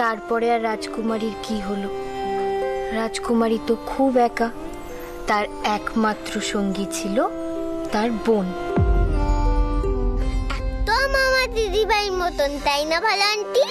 তারপরে আর রাজকুমারীর কি হলো? রাজকুমারী তো খুব একা। তার একমাত্র সঙ্গী ছিল তার বোন। তো মামা দিদিভাই মতন, তাই না ভালো আন্টি?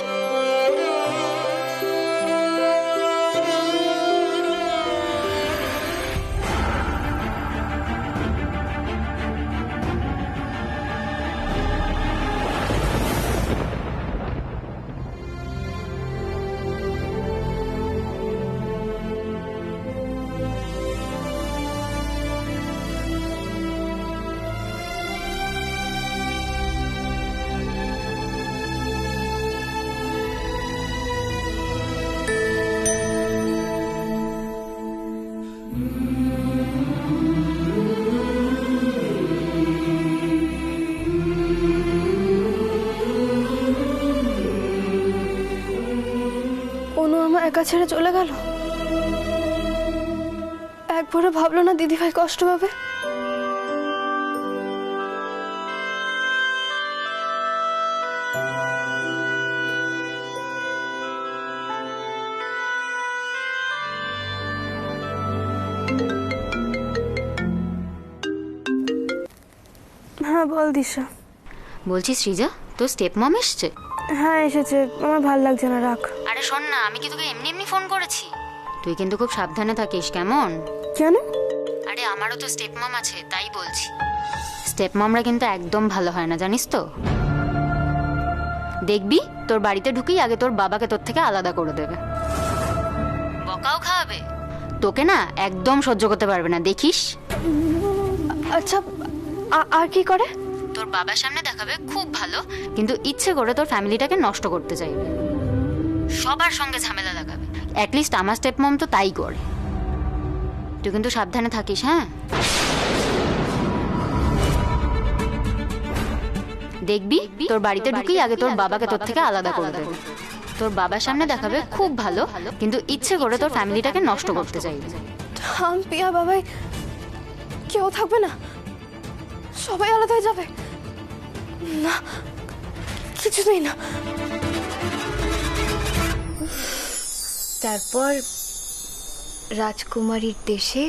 একা ছেড়ে চলে গেল। একবারও ভাবলো না দিদিভাই কষ্ট পাবে? হ্যাঁ বল দিশা। বলছি সৃজা, তোর স্টেপ মম এসছে? হ্যাঁ এসেছে, আমার ভাল লাগছে না, রাখ। আরে শোন না, আমি কি তোকে এমনি এমনি ফোন করেছি? তুই কিন্তু খুব সাবধানে থাকিস, কেমন? কেন? আরে আমারও তো স্টেপ মম আছে, তাই বলছি। স্টেপ মমরা কিন্তু একদম ভালো হয় না, জানিস তো? দেখবি তোর বাড়িতে ঢুকেই আগে তোর বাবাকে তোর থেকে আলাদা করে দেবে, বকাও খাওয়াবে। তোকে না একদম সহ্য করতে পারবে না, দেখিস। আচ্ছা আর কি করে? তোর বাবার সামনে দেখাবে খুব ভালো, কিন্তু ইচ্ছে করে তোর ফ্যামিলিটাকে নষ্ট করতে চাইবে, সবার সঙ্গে ঝামেলা লাগাবে। অ্যাটলিস্ট আমার স্টেপ মম তো তাই করে। তুই কিন্তু সাবধানে থাকিস, হ্যাঁ? দেখবি তোর বাড়িতে ঢুকেই আগে তোর বাবাকে তোর থেকে আলাদা করে দেবে। তোর বাবার সামনে দেখাবে খুব ভালো, কিন্তু ইচ্ছে করে তোর ফ্যামিলিটাকে নষ্ট করতে চাইবে। থাম পিয়া, বাবাই কেউ থাকবে না, সবাই আলাদা হয়ে যাবে। না, কিছুতেই না। তারপর রাজকুমারীর দেশে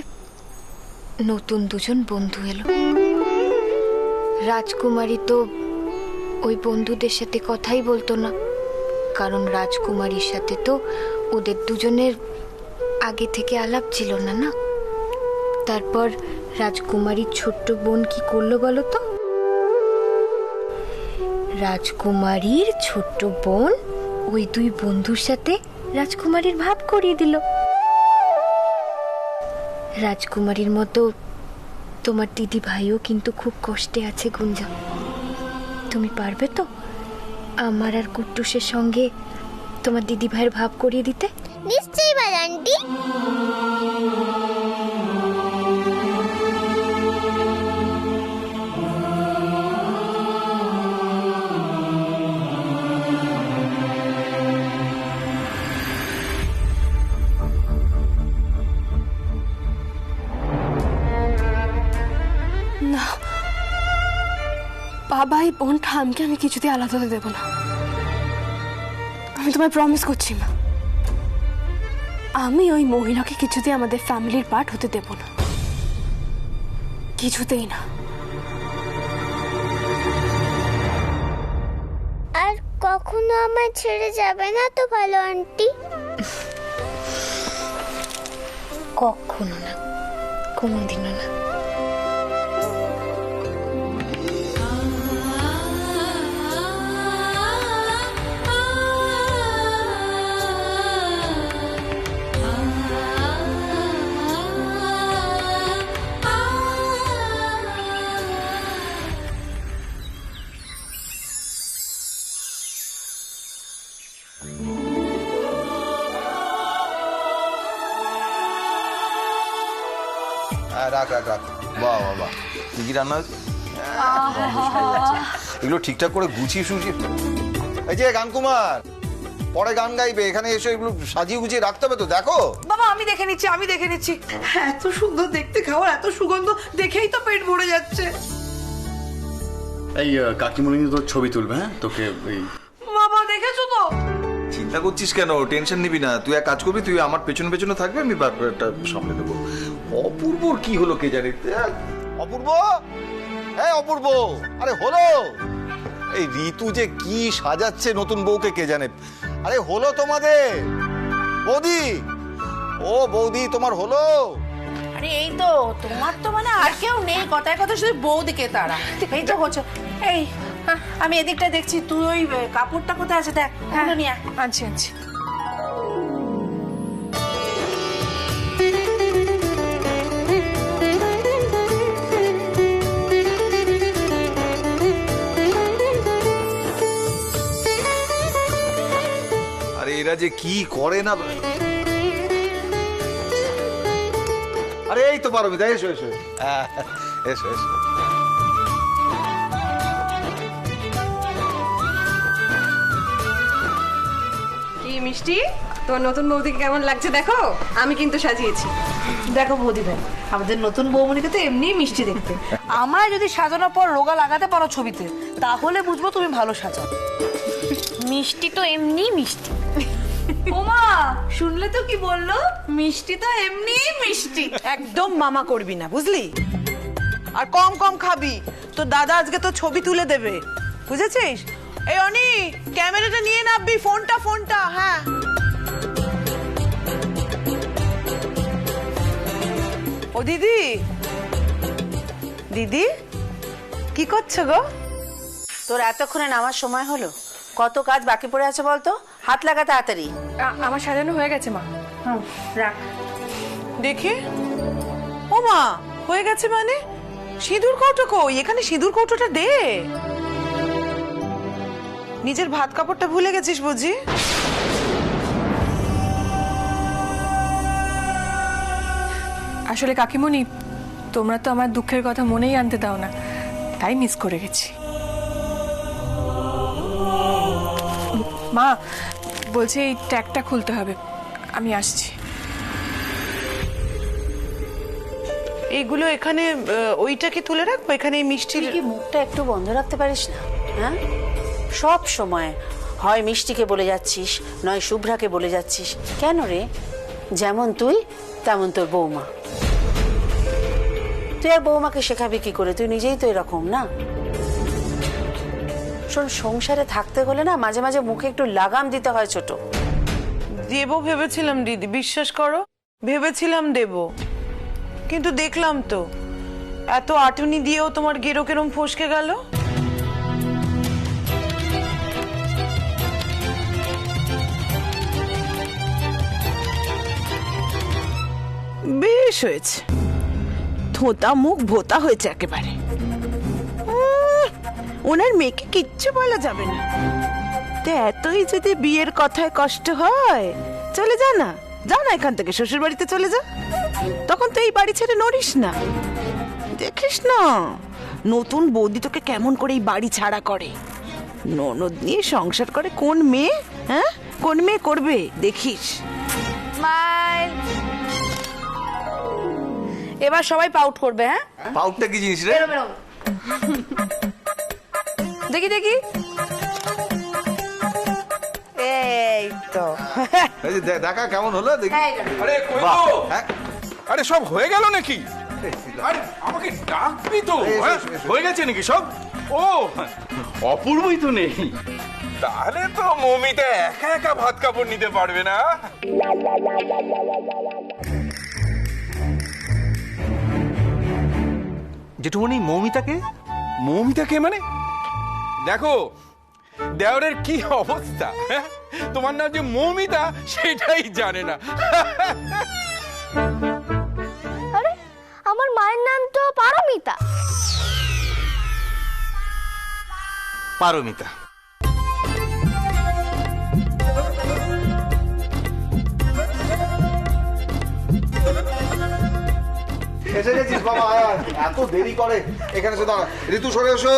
নতুন দুজন বন্ধু এলো। রাজকুমারী তো ওই বন্ধুদের সাথে কথাই বলতো না, কারণ রাজকুমারীর সাথে তো ওদের দুজনের আগে থেকে আলাপ ছিল না। না, তারপর রাজকুমারীর ছোট্ট বোন কি করলো বলো তো? রাজকুমারীর ছোট্ট বোন ওই দুই বন্ধুর সাথে রাজকুমারীর ভাব করিয়ে দিল। রাজকুমারীর মতো তোমার দিদি ভাইও কিন্তু খুব কষ্টে আছে গুঞ্জা। তুমি পারবে তো আমার আর কুট্টুসের সঙ্গে তোমার দিদি ভাইয়ের ভাব করিয়ে দিতে? নিশ্চয়ই ভালো আন্টি। না, বাবা এই বোন ঠামকে আমি কিছুতেই আলাদা হতে দেবো না। আমি তোমায় প্রমিস করছি মা, আমি ওই মহিলাকে কিছুতেই আমাদের ফ্যামিলির পার্ট হতে দেব না, কিছুতেই না। আর কখনো আমায় ছেড়ে যাবে না তো ভালো আন্টি? কখনো না, কোনোদিনও না। রাখ রাখ রাখ। বাহ বাহ বাহ, কি কি রান্না হয়েছে? এগুলো ঠিকঠাক করে গুছিয়ে সুছিয়ে। এই যে গানকুমার, পরে গান গাইবে, এখানে এসে এগুলো সাজিয়ে গুছিয়ে রাখতে হবে তো। দেখো বাবা, আমি দেখে নিচ্ছি, আমি দেখে নিচ্ছি। এত সুন্দর দেখতে খাবার, এত সুগন্ধ, দেখেই তো পেট ভরে যাচ্ছে। এই কাকিমণি তোর ছবি তুলবে, হ্যাঁ? তোকে এই বাবা দেখেছো তো? চিন্তা করছিস কেন? টেনশন নিবি না। তুই এক কাজ করবি, তুই আমার পেছনে পেছনে থাকবি, আমি ব্যাপারটা সামলে দেবো। অপূর্বর কি হলো কে জানে। অপূর্ব, হ্যাঁ অপূর্ব, আরে হলো। এই ঋতু যে কি সাজাচ্ছে নতুন বউকে কে জানে। আরে হলো তোমাদের বৌদি, ও বৌদি তোমার হলো? আরে এই তো তোমার তো মানে আর কেউ নেই, কথায় কথা শুধু বৌদিকে তারা। এই তো হচ্ছে। এই আমি এদিকটা দেখছি, তুই ওই কাপড়টা কোথায় আছে দেখ। হ্যাঁ নিয়ে আনছি আনছি। আরে এরা যে কি করে না। আরে এই তো পারমিতা, এসো এসো এসো এসো। কি মিষ্টি, তোর নতুন বৌদিকে কেমন লাগছে দেখো। আমি কিন্তু সাজিয়েছি। দেখো বৌদি ভাই, আমাদের নতুন বৌমনিকে তো এমনি মিষ্টি দেখতে। আমায় যদি সাজানোর পর রোগা লাগাতে পারো ছবিতে, তাহলে বুঝবো তুমি ভালো সাজাও। মিষ্টি তো এমনি মিষ্টি। ওমা শুনলে তো কি বললো, মিষ্টি তো এমনি মিষ্টি। একদম মামা করবি না বুঝলি, আর কম কম খাবি। তো দাদা আজকে তো ছবি তুলে দেবে, বুঝেছিস? এই অনি, ক্যামেরাটা নিয়ে নাববি, ফোনটা। হ্যাঁ ও দিদি, দিদি কি করছো গো? তোর এতক্ষণে নামার সময় হলো? কত কাজ বাকি পড়ে আছে বলতো, হাত লাগা তাড়াতাড়ি। আমার সাজানো হয়ে গেছে মা। রাখ দেখি। ও মা, হয়ে গেছে মানে? সিঁদুর কৌটো কই? এখানে সিঁদুর কৌটোটা দে। নিজের ভাত কাপড়টা ভুলে গেছিস বুঝি? আসলে কাকিমণি, তোমরা তো আমার দুঃখের কথা মনেই আনতে দাও না, তাই মিস করে গেছি। মা বলছে এই ট্যাগটা খুলতে হবে, আমি আসছি। এইগুলো এখানে ওইটাকে তুলে রাখবো, এখানে এই মিষ্টির। তুই কি মুখটা একটু বন্ধ রাখতে পারিস না? হ্যাঁ, সব সময় হয় মিষ্টিকে বলে যাচ্ছিস, নয় শুভ্রাকে বলে যাচ্ছিস। কেন রে? যেমন তুই তেমন তোর বৌমা। তুই আর বৌমাকে শেখাবি কি করে? তুই নিজেই তো এরকম না। শোন, সংসারে থাকতে হলে না মাঝে মাঝে মুখে একটু লাগাম দিতে হয় ছোট। দেবো ভেবেছিলাম দিদি, বিশ্বাস করো ভেবেছিলাম দেবো, কিন্তু দেখলাম তো এত আটুনি দিয়েও তোমার গেরো কেরম ফসকে গেল। বেশ হয়েছে, থোতা মুখ ভোতা হয়েছে একেবারে। ওনার মেয়েকে কিচ্ছু বলা যাবে না। তো এতই যদি বিয়ের কথায় কষ্ট হয়, চলে যা না, এখান থেকে শ্বশুর বাড়িতে চলে যা। তখন তো এই বাড়ি ছেড়ে নড়িস না। দেখিস না নতুন বৌদি তোকে কেমন করে এই বাড়ি ছাড়া করে। ননদ নিয়ে সংসার করে কোন মেয়ে, হ্যাঁ কোন মেয়ে করবে দেখিস। স্মাইল। এবার সবাই পাউট করবে। হ্যাঁ, পাউটটা কি জিনিস রে? দেখি দেখি। এই তো এই যে দেখা কেমন হলো দেখি। আরে কই বাহ, গো? হ্যাঁ? আরে সব হয়ে গেল নাকি? আরে আমাকে ডাকবি তো। এসো, হ্যাঁ? এসো, এসো। হয়ে গেছে নাকি সব? ও অপূর্বই তো নেই, তাহলে তো মমিতা একা একা ভাত কাপড় নিতে পারবে না। জেঠুমনি মৌমিতাকে? মৌমিতাকে মানে? দেখো দেওরের কি অবস্থা, হ্যাঁ? তোমার নাম যে মৌমিতা সেটাই জানে না। আরে আমার মায়ের নাম তো পারমিতা। পারমিতা। এসে গেছিস বাবা, এত দেরি করে। এখানে এসে দাঁড়া। ঋতু সরে এসো,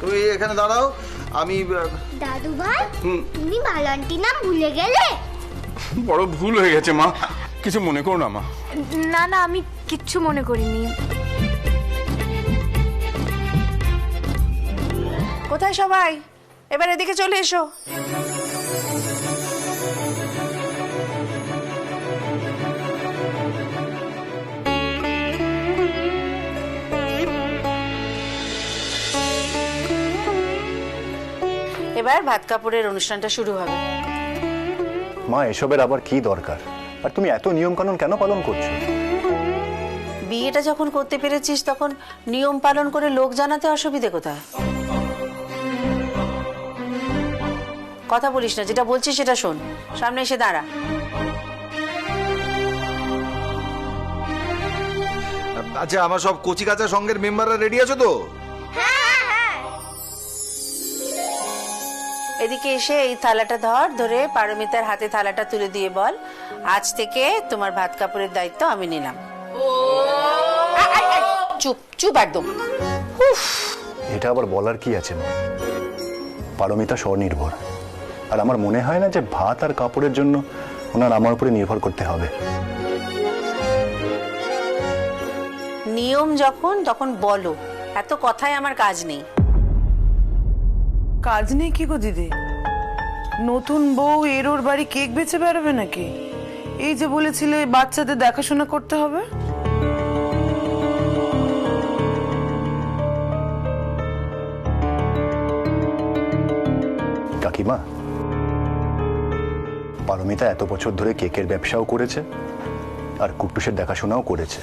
তুমি এখানে দাঁড়াও। আমি দাদু ভাই, তুমি ভালো আন্টি নাম ভুলে গেলে? বড় ভুল হয়ে গেছে মা, কিছু মনে করো না মা। না না, আমি কিচ্ছু মনে করিনি। কোথায় সবাই? এবার এদিকে চলে এসো। এবার ভাত কাপড়ের অনুষ্ঠানটা শুরু হবে। মা, এসবের আবার কি দরকার? আর তুমি এত নিয়ম কানুন কেন পালন করছো? বিয়েটা যখন করতে পেরেছিস তখন নিয়ম পালন করে লোক জানাতে অসুবিধে কোথায়? কথা বলিস না, যেটা বলছিস সেটা শোন। সামনে এসে দাঁড়া। আচ্ছা, আমার সব কচি কাঁচা সঙ্গের মেম্বাররা রেডি আছো তো? এদিকে এসে এই থালাটা ধরে পারমিতার হাতে থালাটা তুলে দিয়ে বল, আজ থেকে তোমার ভাত কাপড়ের দায়িত্ব আমি নিলাম। চুপ চুপ একদম। এটা আবার বলার কি আছে মা? পারমিতা স্বনির্ভর, আর আমার মনে হয় না যে ভাত আর কাপড়ের জন্য ওনার আমার উপরে নির্ভর করতে হবে। নিয়ম যখন তখন বলো, এত কথায় আমার কাজ নেই। কাজ নেই কি গো দিদি? নতুন বউ এর ওর বাড়ি কেক বেচে বেড়াবে নাকি? এই যে বলেছিলে বাচ্চাদের দেখাশোনা করতে হবে। কাকিমা, পারমিতা এত বছর ধরে কেকের ব্যবসাও করেছে আর কুট্টুসের দেখাশোনাও করেছে,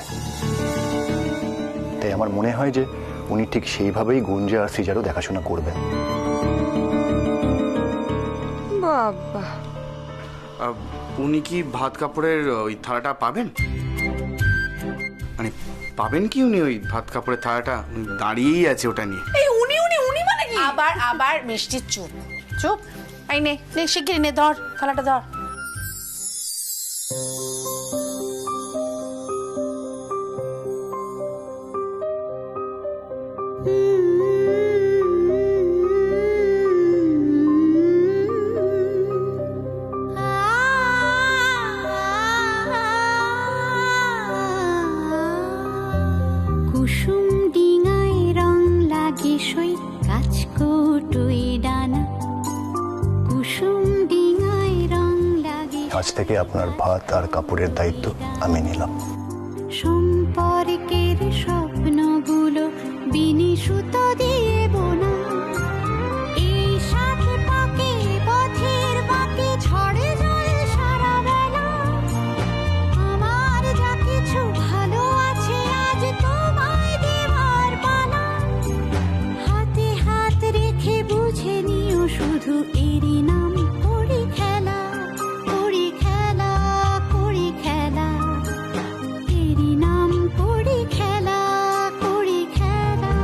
তাই আমার মনে হয় যে উনি ঠিক সেইভাবেই গুঞ্জা আর সিজারও দেখাশোনা করবেন। বাবা, উনি কি ভাত কাপড়ের ওই থালাটা পাবেন? মানে পাবেন কি উনি ওই ভাত কাপড়ের থালাটা? দাঁড়িয়েই আছে ওটা নিয়ে। এই উনি উনি উনি মানে কি? আবার মিষ্টি চুপ চুপ। এই নে নে, শিগগিরি নে, ধর থালাটা ধর। কুসুম ডিঙায় রং লাগে সই কাচকোটুই ডানা, কুসুম ডিঙায় রং লাগে। আজ থেকে আপনার ভাত আর কাপড়ের দায়িত্ব আমি নিলাম। সম্পর্কের স্বপ্নগুলো বিনি সুতো দিয়ে বোনা, এই সাথে পাকে পথের বাকি ঝড়ে জলে সারা বেলা। আমার যা কিছু ভালো আছে আজ তোমায় দেওয়ার পালা, হাতে হাত রেখে বুঝে নিও শুধু এরই নাম করি খেলা, করি খেলা, করি খেলা, এরই নাম করি খেলা, করি খেলা।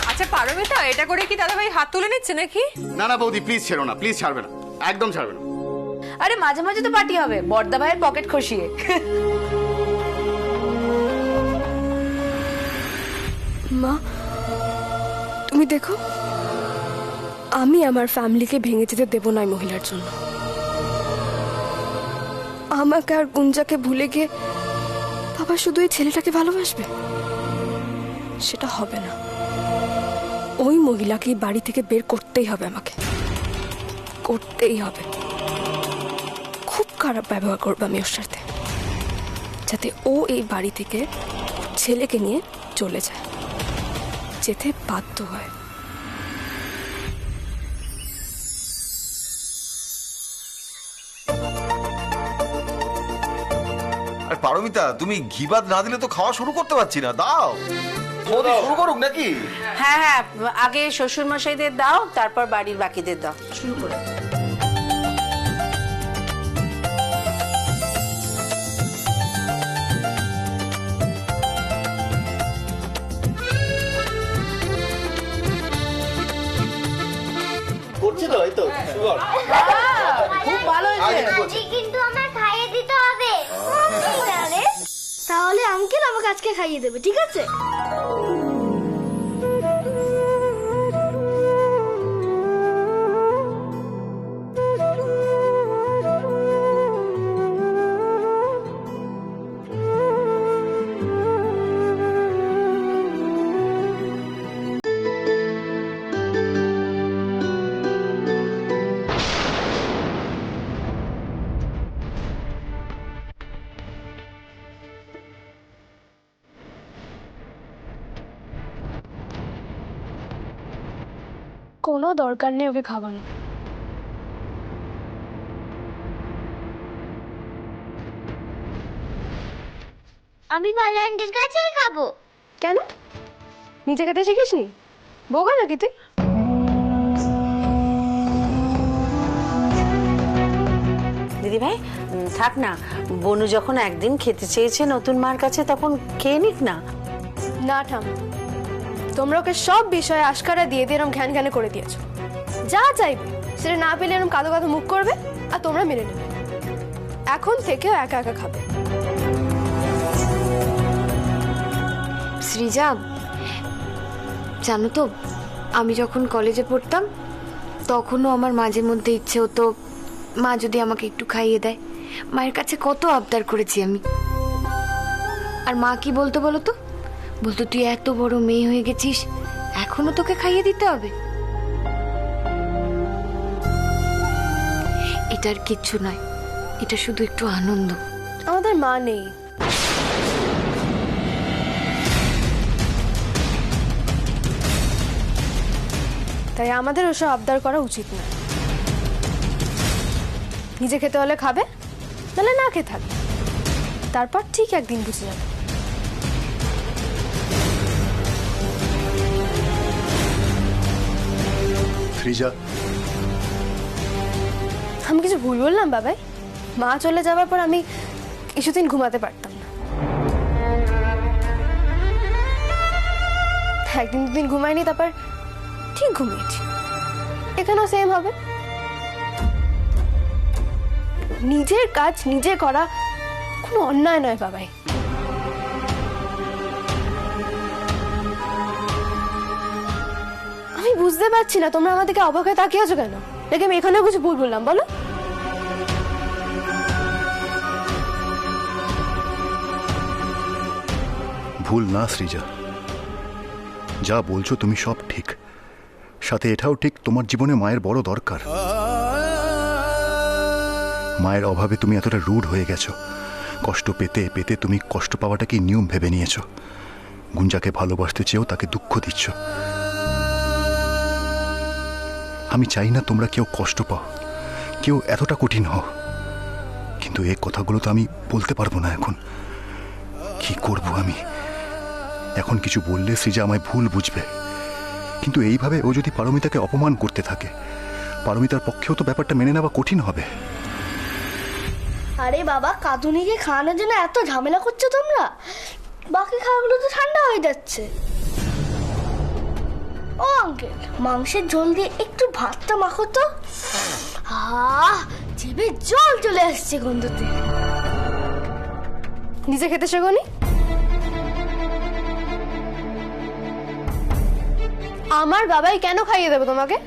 আচ্ছা পারমিতা, এটা করে কি দাদা ভাই হাত তুলে নিচ্ছে নাকি? না না বৌদি, প্লিজ ছেড়ো না, প্লিজ ছাড়বে না, একদম ছাড়বে না। আরে মাঝে মাঝে তো পার্টি হবে, বড়দা ভাইয়ের পকেট খসিয়ে। মা, তুমি দেখো, আমি আমার ফ্যামিলিকে ভেঙে যেতে দেব না এই মহিলার জন্য। আমাকে আর গুঞ্জাকে ভুলে গিয়ে বাবা শুধু এই ছেলেটাকে ভালোবাসবে, সেটা হবে না। ওই মহিলাকে বাড়ি থেকে বের করতেই হবে, আমাকে করতেই হবে। খুব খারাপ ব্যবহার করবো আমি ওর সাথে, যাতে ও এই বাড়ি থেকে ছেলেকে নিয়ে চলে যায়, যেতে বাধ্য হয়। আর পারমিতা, তুমি ঘি ভাত না দিলে তো খাওয়া শুরু করতে পারছি না, দাও। বৌদি শুরু করুক নাকি? হ্যাঁ হ্যাঁ, আগে শ্বশুর মশাইদের দাও, তারপর বাড়ির বাকিদের দাও। শুরু করো। করছি তো, এই তো সুগর। খুব ভালো হয়েছে। আজকে কিন্তু আমার খাইয়ে দিতে হবে। তাহলে আঙ্কেল আমাকে আজকে খাইয়ে দেবে, ঠিক আছে? কোনো দরকার নেই ওকে খাওয়ানো। আমি ভাইলান্ডের কাছেই খাবো। কেন নিজে খেতে শিখিসনি? বোকা নাকি তুই? দিদি ভাই থাক না, বনু যখন একদিন খেতে চেয়েছে নতুন মার কাছে, তখন খেয়ে নিক না। না ঠাম, তোমরা ওকে সব বিষয়ে আশকারা দিয়ে দিয়ে এরম ঘ্যান ঘ্যানে করে দিয়েছো। যা চাইবে সেটা না পেলে এরম কাঁদো কাঁদো মুখ করবে আর তোমরা মেনে নেবে। এখন থেকেও একা একা খাবে। সৃজা, জানো তো আমি যখন কলেজে পড়তাম তখনও আমার মাঝে মধ্যে ইচ্ছে হতো মা যদি আমাকে একটু খাইয়ে দেয়। মায়ের কাছে কত আবদার করেছি আমি। আর মা কি বলতো বলো তো? বলতো তুই এত বড় মেয়ে হয়ে গেছিস, এখনো তোকে খাইয়ে দিতে হবে। এটার কিচ্ছু নয়, এটা শুধু একটু আনন্দ। আমাদের মা নেই, তাই আমাদের ওসব আবদার করা উচিত না। নিজে খেতে হলে খাবে, নাহলে না খেয়ে থাকবে। তারপর ঠিক একদিন বুঝে যাবে। সৃজা, আমি কিছু ভুল বললাম বাবাই? মা চলে যাওয়ার পর আমি কিছুদিন ঘুমাতে পারতাম না। একদিন দুদিন ঘুমাইনি, তারপর ঠিক ঘুমিয়েছি। এখানেও সেম হবে। নিজের কাজ নিজে করা কোনো অন্যায় নয় বাবাই। আমি বুঝতে পারছি না তোমরা আমাদেরকে অবাক হয়ে তাকিয়ে আছো কেন? দেখে আমি এখানেও কিছু ভুল বললাম বলো? ভুল না সৃজা, যা বলছো তুমি সব ঠিক। সাথে এটাও ঠিক, তোমার জীবনে মায়ের বড় দরকার। মায়ের অভাবে তুমি এতটা রুড হয়ে গেছো। কষ্ট পেতে পেতে তুমি কষ্ট পাওয়াটাকে নিয়ম ভেবে নিয়েছো। গুঞ্জাকে ভালোবাসতে চেয়েও তাকে দুঃখ দিচ্ছ। আমি চাই না তোমরা কেউ কষ্ট পাও, কেউ এতটা কঠিন হও, কিন্তু এই কথাগুলো তো আমি বলতে পারবো না এখন। কি করব আমি? এখন কিছু বললে সৃজা আমায় ভুল বুঝবে। কিন্তু এইভাবে ও যদি পারমিতাকে অপমান করতে থাকে, পারমিতার পক্ষেও তো ব্যাপারটা মেনে নেওয়া কঠিন হবে। আরে বাবা, কাঁদুনিকে খাওয়ানোর জন্য এত ঝামেলা করছো তোমরা? বাকি খাবারগুলো তো ঠান্ডা হয়ে যাচ্ছে। ও আঙ্কেল, মাংসের ঝোল দিয়ে একটু ভাতটা মাখো তো। জিভে জল চলে আসছে গন্ধতে। নিজে খেতে শেখোনি? আমার বাবাই কেন খাইয়ে দেবে তোমাকে?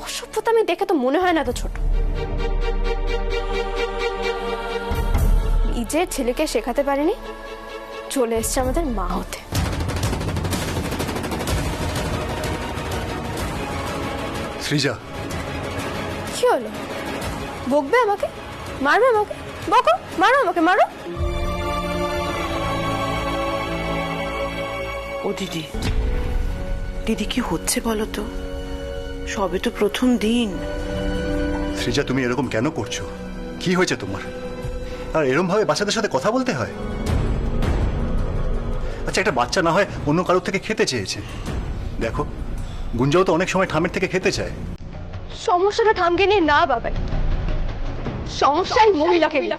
অসভ্যতা আমি দেখে তো মনে হয় না তো ছোট। নিজের ছেলেকে শেখাতে পারিনি, চলে এসছে আমাদের মা হতে। সৃজা, কি হলো? বকবে আমাকে? মারবে আমাকে? বকো, মারো আমাকে, মারো। ও দিদি, দিদি কি হচ্ছে বলো তো? সবে তো প্রথম দিন। সৃজা তুমি এরকম কেন করছো? কি হয়েছে তোমার? আর এরকম ভাবে বাচ্চাদের সাথে কথা বলতে হয়? আচ্ছা, একটা বাচ্চা না হয় অন্য কারোর থেকে খেতে চেয়েছে, দেখো গুঞ্জাও তো অনেক সময় ঠামের থেকে খেতে চায়। সমস্যাটা ঠামকে নিয়ে না বাবা, সমস্যাই মহিলাকে নিয়ে।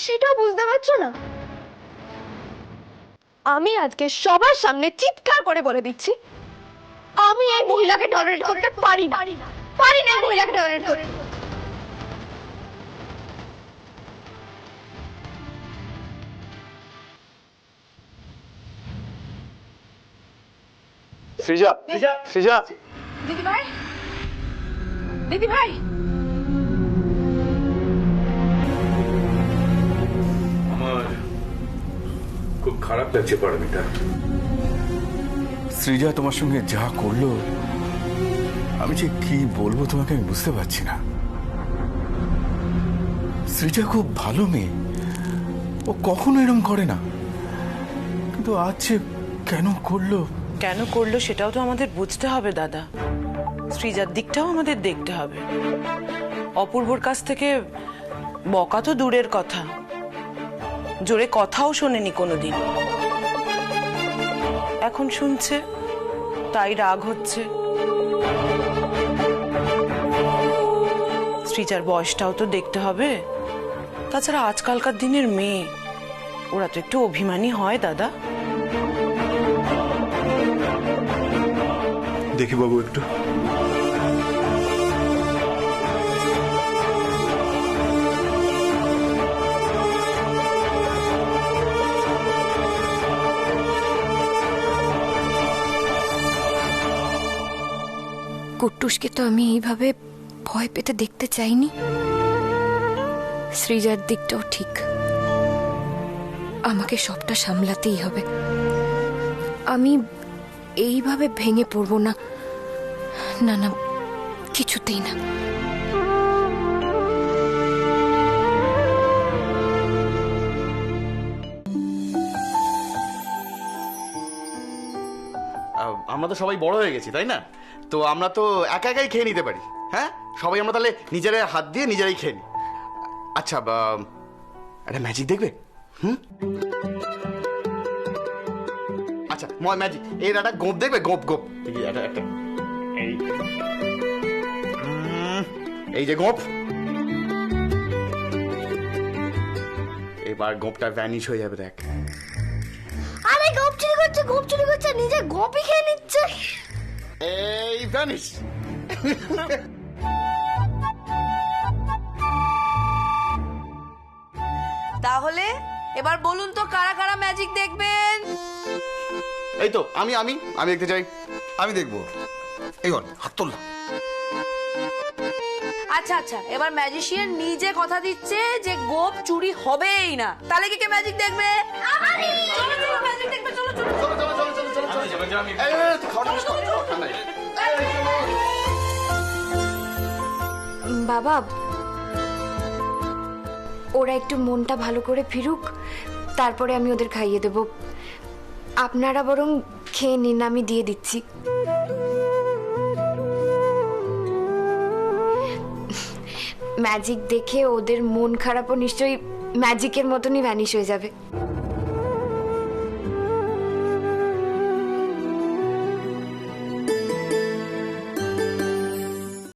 সেটা বুঝতে পারছো না? আমি আজকে সবার সামনে চিৎকার করে বলে দিচ্ছি, আমি এই মহিলাকে টলারেট করতে পারি না, পারি না এই মহিলাকে টলারেট করতে। সৃজা, সৃজা, দিদি ভাই, দিদি ভাই, আমার খুব খারাপ লাগছে পারমিতা। সৃজা তোমার সঙ্গে যা করলো, আমি যে কি বলবো তোমাকে আমি বুঝতে পারছি না। সৃজা খুব ভালো মেয়ে, ও কখনো এরকম করে না, কিন্তু আজ যে কেন করলো সেটাও তো আমাদের বুঝতে হবে দাদা। সৃজার দিকটাও আমাদের দেখতে হবে। অপূর্বর কাছ থেকে বকা তো দূরের কথা, জোরে কথাও শোনেনি কোনোদিন। এখন শুনছে, তাই রাগ হচ্ছে। সৃজার বয়সটাও তো দেখতে হবে। তাছাড়া আজকালকার দিনের মেয়ে, ওরা তো একটু অভিমানী হয় দাদা। দেখি বাবু একটু। কুট্টুসকে তো আমি এইভাবে ভয় পেতে দেখতে চাইনি। সৃজার দিকটাও ঠিক, আমাকে সবটা সামলাতেই হবে। আমি এইভাবে ভেঙে পড়বো না, না না, কিছুতেই না। আমরা তো সবাই বড় হয়ে গেছি, তাই না? তো আমরা তো একা একাই খেয়ে নিতে পারি। হ্যাঁ, সবাই আমরা তাহলে নিজেরাই হাত দিয়ে নিজেরাই খেয়ে নিই। আচ্ছা, একটা ম্যাজিক দেখবে? আচ্ছা, ম্যাজিক এর একটা গোপ দেখবে? গোপ গোপ একটা এই যে গোপ, এবার গোপটা ভ্যানিশ হয়ে যাবে। দেখ, আরে গোপ চুরি করছে, গোপ চুরি করছে, নিজে গোপই খেয়ে নিচ্ছে। এই ভ্যানিশ। তাহলে এবার বলুন তো কারা কারা ম্যাজিক দেখবেন? এই তো আমি আমি আমি দেখতে চাই। আমি দেখবো। এই হাত তোল। আচ্ছা আচ্ছা, এবার ম্যাজিশিয়ান নিজে কথা দিচ্ছে যে গোপ চুরি হবেই না। তাহলে কে কে ম্যাজিক দেখবে? চলো চলো ম্যাজিক দেখবে, চলো চলো বাবা, ওরা একটু মনটা ভালো করে ফিরুক, তারপরে আমি ওদের খাইয়ে দেব। আপনারা বরং খেয়ে নিন, আমি দিয়ে দিচ্ছি। ম্যাজিক দেখে ওদের মন খারাপও নিশ্চয়ই ম্যাজিকের মতনই ভ্যানিশ হয়ে যাবে।